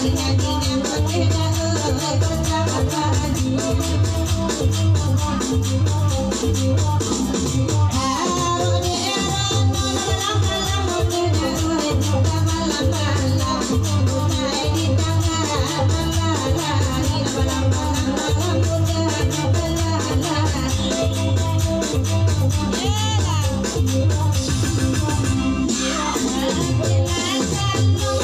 Hãy subscribe cho kênh Ghiền Mì Gõ để không bỏ lỡ